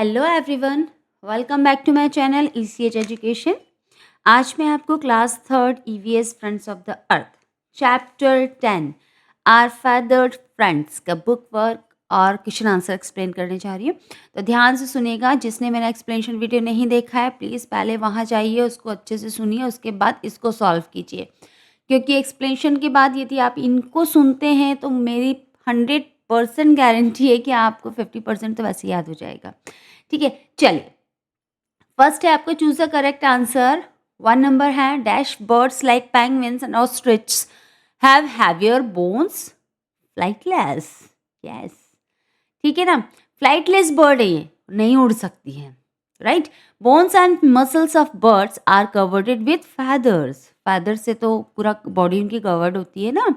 Hello everyone, welcome back to my channel ECH education. आज मैं आपको class third EVS friends of the earth chapter 10 are feathered friends का book work और question answer explain करने जा रही हूँ। तो ध्यान से सुनिएगा। जिसने मेरा एक्सप्लेनेशन वीडियो नहीं देखा है प्लीज़ पहले वहाँ जाइए, उसको अच्छे से सुनिए, उसके बाद इसको सॉल्व कीजिए, क्योंकि एक्सप्लेनेशन के बाद यदि आप इनको सुनते हैं तो मेरी 100% गारंटी है कि आपको 50% तो वैसे याद हो जाएगा। ठीक है, चलिए। फर्स्ट है आपको choose the correct answer. 1 number है dash birds like penguins and ostrich have heavier bones flightless. Yes, ठीक है ना। फ्लाइटलेस बर्ड है, ये नहीं उड़ सकती है, right. Bones and muscles of birds are covered with feathers. Feather से तो पूरा बॉडी उनकी कवर्ड होती है ना।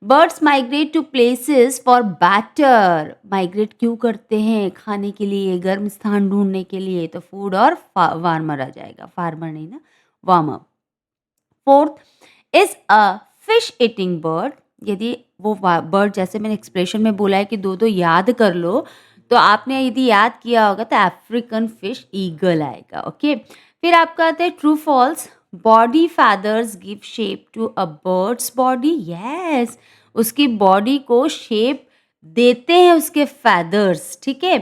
Birds migrate to places for better. Migrate क्यों करते हैं? खाने के लिए, गर्म स्थान ढूंढने के लिए। तो फूड और वार्मर आ जाएगा, फार्मर नहीं ना, warmer. Fourth is a fish eating bird. यदि वो बर्ड, जैसे मैंने एक्सप्रेशन में बोला है कि दो दो याद कर लो, तो आपने यदि याद किया होगा तो अफ्रीकन फिश ईगल आएगा। ओके, फिर आपका आता है true false. Body feathers give shape to a bird's body. Yes, उसकी बॉडी को शेप देते हैं उसके फैदर्स। ठीक है।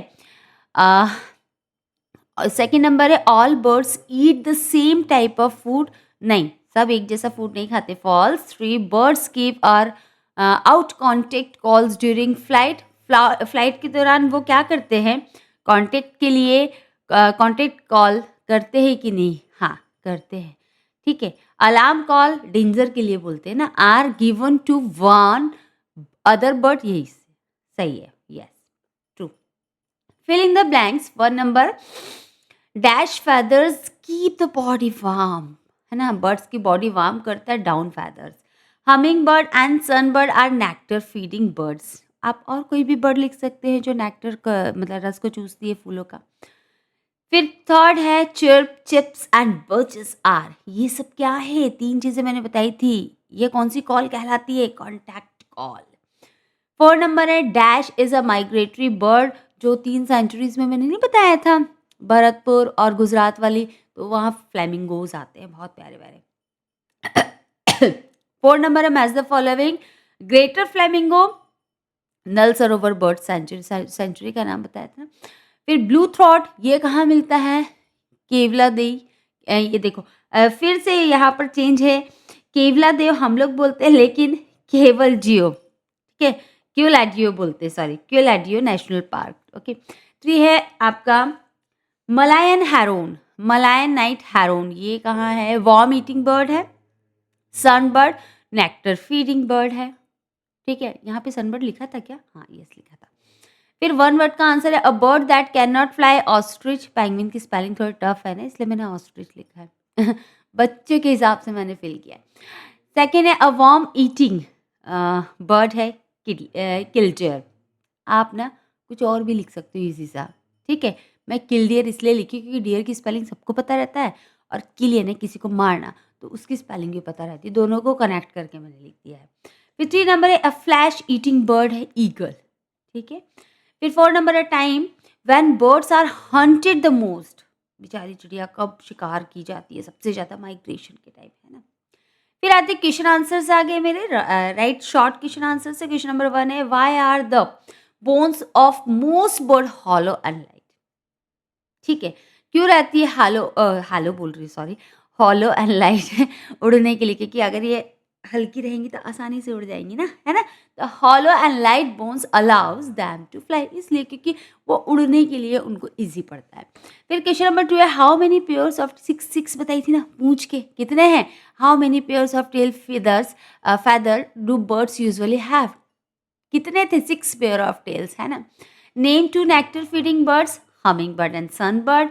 सेकेंड नंबर है all birds eat the same type of food. नहीं, सब एक जैसा फूड नहीं खाते। False. 3 birds keep are out contact calls during flight. Flight के दौरान वो क्या करते हैं? कॉन्टेक्ट के लिए कॉन्टेक्ट कॉल करते हैं कि नहीं? हाँ, करते हैं। ठीक है। अलार्म कॉल डेंजर के लिए बोलते हैं ना। Are given to one other bird. यही सही है। Yes, true. Fill in the blanks. 1 number dash feathers keep the body warm, है ना। बर्ड्स की बॉडी वार्म करता है down feathers. Humming bird and sunbird are nectar feeding birds. आप और कोई भी बर्ड लिख सकते हैं जो नेक्टर का मतलब रस को चूसती है फूलों का। फिर थर्ड है chirp chips and birches are. ये सब क्या है? 3 चीजें मैंने बताई थी। ये कौन सी कॉल कहलाती है? Contact call. 4 नंबर है dash is a migratory bird. जो 3 सेंचुरीज में मैंने नहीं बताया था, भरतपुर और गुजरात वाली, तो वहाँ फ्लेमिंगोज आते हैं, बहुत प्यारे प्यारे। 4 नंबर है match the following. Greater flamingo Nal Sarovar bird century, century का नाम बताया था। फिर ब्लू थ्रॉट, ये कहाँ मिलता है? केवला देव। ये देखो, फिर से यहाँ पर चेंज है। केवला देव हम लोग बोलते हैं, लेकिन केवल जियो, ठीक है, क्यूलैडियो बोलते हैं, सॉरी, क्यूलैडियो नेशनल पार्क। ओके। 3 है आपका मलायन हैरोन, मलायन नाइट हैरोन। ये कहाँ है? वॉर्म ईटिंग बर्ड है। सनबर्ड नेक्टर फीडिंग बर्ड है। ठीक है, यहाँ पे सनबर्ड लिखा था क्या? हाँ, यस लिखा था। फिर 1 वर्ड का आंसर है a bird that can not fly ostrich. Penguin की स्पेलिंग थोड़ा टफ है ना, इसलिए मैंने ऑस्ट्रिच लिखा है। बच्चे के हिसाब से मैंने फिल किया है। सेकेंड है अ वॉर्म ईटिंग बर्ड है किलडेयर। आप ना कुछ और भी लिख सकते हो इजी सा। ठीक है, मैं किलडियर इसलिए लिखी क्योंकि डियर की स्पेलिंग सबको पता रहता है, और किल यानी किसी को मारना, तो उसकी स्पेलिंग भी पता रहती है। दोनों को कनेक्ट करके मैंने लिख दिया है। फिर 3 नंबर है अ फ्लैश ईटिंग बर्ड है ईगल। ठीक है। फिर 4 नंबर है time when birds are hunted the most. बेचारी चिड़िया कब शिकार की जाती है सबसे ज्यादा? माइग्रेशन के टाइम, है ना। फिर आते क्वेश्चन आंसर्स आ गए मेरे, राइट। शॉर्ट क्वेश्चन आंसर से क्वेश्चन नंबर 1 है why are the bones of most bird hollow and light. ठीक है, क्यों रहती है हालो, हालो बोल रही, सॉरी, हॉलो एंड लाइट उड़ने के लिए, क्योंकि अगर ये हल्की रहेंगी तो आसानी से उड़ जाएंगी ना, है ना। तो hollow and light bones allows them to fly, इसलिए क्योंकि वो उड़ने के लिए उनको इजी पड़ता है। फिर क्वेश्चन नंबर 2 है how many pairs of six बताई थी ना पूछ के, कितने हैं? How many pairs of tail feathers feather do birds usually have? कितने थे? 6 पेयर ऑफ टेल्स, है ना। Name 2 nectar feeding birds, humming bird and sunbird.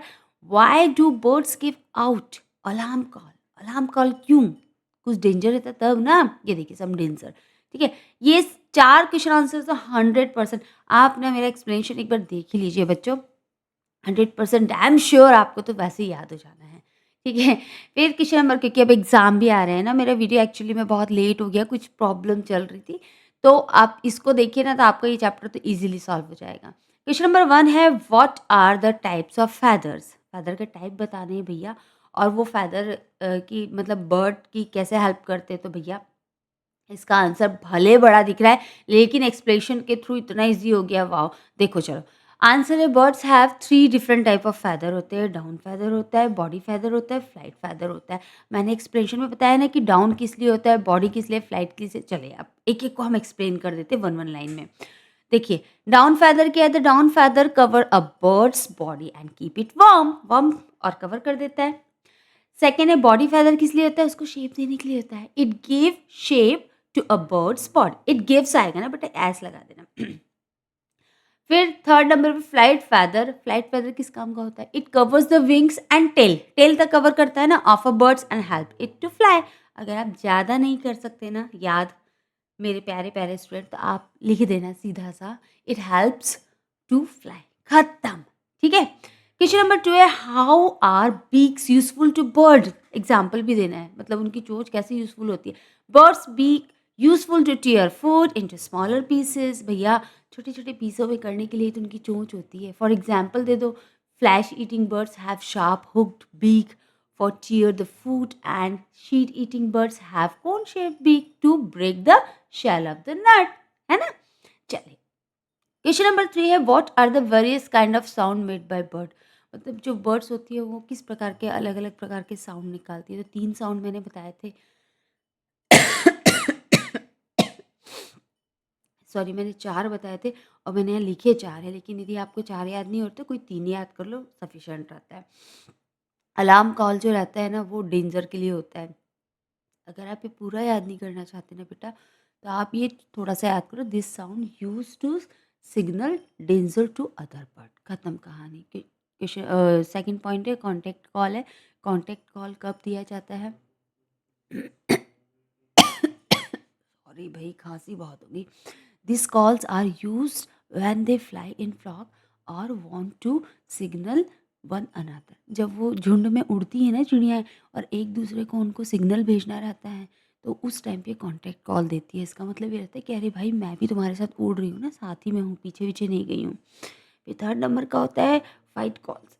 Why do birds give out alarm call? Alarm call क्यों? कुछ danger रहता तब ना। ये देखिए सम डेंजर। ठीक है, ये 4 क्वेश्चन आंसर तो 100% आप ना मेरा एक्सप्लेनेशन एक बार देख ही लीजिए बच्चों। 100% आई एम श्योर आपको तो वैसे ही याद हो जाना है। ठीक है। फिर क्वेश्चन नंबर, क्योंकि अब एग्ज़ाम भी आ रहे हैं ना, मेरा वीडियो एक्चुअली में बहुत लेट हो गया, कुछ प्रॉब्लम चल रही थी, तो आप इसको देखिए ना तो आपका ये चैप्टर तो ईजिली सॉल्व हो जाएगा। क्वेश्चन नंबर 1 है what are the types of feathers? Feather के टाइप बताने हैं भैया, और वो फेदर की मतलब बर्ड की कैसे हेल्प करते हैं, तो भैया इसका आंसर भले बड़ा दिख रहा है, लेकिन एक्सप्लेनेशन के थ्रू इतना ईज़ी हो गया, वाओ! देखो चलो, आंसर है birds have 3 different type of feather होते हैं, डाउन फेदर होता है, बॉडी फेदर होता है, फ्लाइट फेदर होता है। मैंने एक्सप्लेनेशन में बताया ना कि डाउन किस लिए होता है, बॉडी किस लिए, फ्लाइट किस लिए। चलिए अब एक-एक को हम एक्सप्लेन कर देते हैं 1-1 लाइन में। देखिए, डाउन फेदर क्या है? The down feather cover a bird's body and keep it warm, warm और कवर कर देता है। सेकंड है बॉडी फेदर किस लिए होता है? उसको शेप देने के लिए होता है। It give shape to a bird's body. It gives आएगा ना बेटा, एस लगा देना। फिर थर्ड नंबर पे फ्लाइट फेदर। फ्लाइट फेदर किस काम का होता है? It covers the wings and tail. Tail तक कवर करता है ना of a birds and help it to fly. अगर आप ज़्यादा नहीं कर सकते ना याद मेरे प्यारे प्यारे स्टूडेंट, तो आप लिख देना सीधा सा, इट हेल्प्स टू फ्लाई, खत्म। ठीक है। क्वेश्चन नंबर 2 है how are beaks useful to bird? Example भी देना है, मतलब उनकी चोंच कैसे यूजफुल होती है। Birds beak useful to tear food into smaller pieces. भैया छोटे छोटे पीसों में करने के लिए तो उनकी चोंच होती है। फॉर एग्जाम्पल दे दो, flesh eating birds have sharp hooked beak for tear the food, and sheet eating birds have cone shaped beak to break the shell of the nut, है ना। चलिए क्वेश्चन नंबर 3 है what are the various kind of sound made by bird? मतलब जो birds होती है वो किस प्रकार के अलग अलग प्रकार के साउंड निकालती है। तो 3 साउंड मैंने बताए थे। सॉरी, मैंने 4 बताए थे और मैंने यहाँ लिखे 4 है, लेकिन यदि आपको 4 याद नहीं होते कोई 3 याद कर लो, सफिशिएंट रहता है। अलार्म कॉल जो रहता है ना वो डेंजर के लिए होता है। अगर आप ये पूरा याद नहीं करना चाहते ना बेटा, तो आप ये थोड़ा-सा याद करो, this sound used to signal danger to other bird, खत्म कहानी। सेकंड पॉइंट है कॉन्टैक्ट कॉल है। कॉन्टैक्ट कॉल कब दिया जाता है? सॉरी भई, खाँसी बहुत हो गई। These calls are used when they fly in flock or want to signal one another। जब वो झुंड में उड़ती है ना चिड़ियाएँ और एक दूसरे को उनको सिग्नल भेजना रहता है, तो उस टाइम पे कॉन्टैक्ट कॉल देती है। इसका मतलब ये रहता है कि अरे भाई मैं भी तुम्हारे साथ उड़ रही हूँ ना, साथ ही में हूँ, पीछे-पीछे नहीं गई हूँ। फिर थर्ड नंबर का होता है फाइट कॉल्स।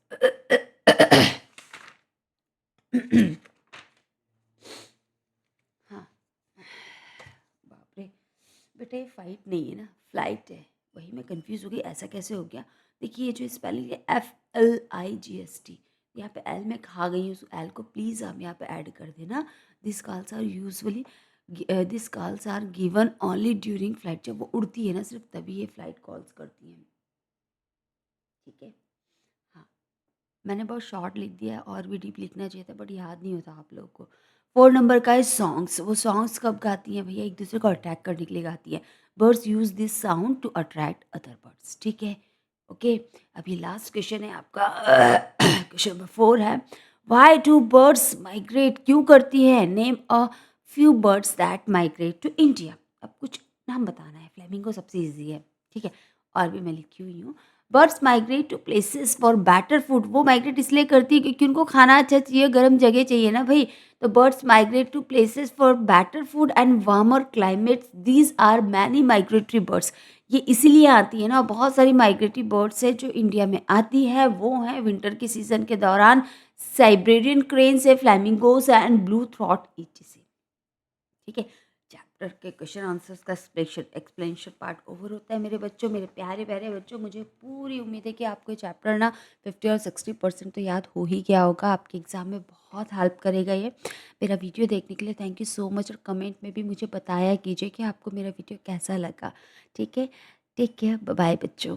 हाँ, बाप रे! बेटा ये फाइट नहीं है ना, फ्लाइट है। वही मैं कंफ्यूज हो गई, ऐसा कैसे हो गया। देखिए ये जो स्पेलिंग है FLIGST, यहाँ पे एल मैं खा गई हूँ, एल को प्लीज़ आप यहाँ पे ऐड कर देना। This calls are usually, this calls are given only during flight. जब वो उड़ती है ना सिर्फ तभी ये फ्लाइट कॉल्स करती हैं। ठीक है। हाँ, मैंने बहुत शॉर्ट लिख दिया है, और भी डीप लिखना चाहिए था बट याद नहीं होता आप लोगों को। 4 नंबर का है सॉन्ग्स। वो सॉन्ग्स कब गाती हैं भैया? एक दूसरे को अट्रैक्ट करने के लिए गाती हैं। Birds use this sound to attract other birds. ठीक है, ओके। अब ये लास्ट क्वेश्चन है आपका। क्वेश्चन नंबर 4 है व्हाई डू बर्ड्स माइग्रेट? क्यों करती है? Name a few birds that migrate to India. अब कुछ नाम बताना है। फ्लेमिंगो सबसे ईजी है, ठीक है, और भी मैं लिखी हुई हूँ। Birds migrate to places for better food. वो माइग्रेट इसलिए करती है क्योंकि उनको खाना अच्छा चाहिए, गर्म जगह चाहिए ना भाई। तो birds migrate to places for better food and warmer climates. These are many migratory birds. ये इसीलिए आती है ना, बहुत सारी माइग्रेटरी बर्ड्स है जो इंडिया में आती है। वो हैं विंटर के सीजन के दौरान साइबेरियन क्रेन्स है, flamingos and blue throat etc. ठीक है, चैप्टर के क्वेश्चन आंसर्स का एक्सप्लेनेशन पार्ट ओवर होता है मेरे बच्चों, मेरे प्यारे प्यारे बच्चों। मुझे पूरी उम्मीद है कि आपको ये चैप्टर ना 50 और 60% तो याद हो ही गया होगा। आपके एग्ज़ाम में बहुत हेल्प करेगा ये। मेरा वीडियो देखने के लिए थैंक यू सो मच, और कमेंट में भी मुझे बताया कीजिए कि आपको मेरा वीडियो कैसा लगा। ठीक है, टेक केयर, बाय बाय बच्चों।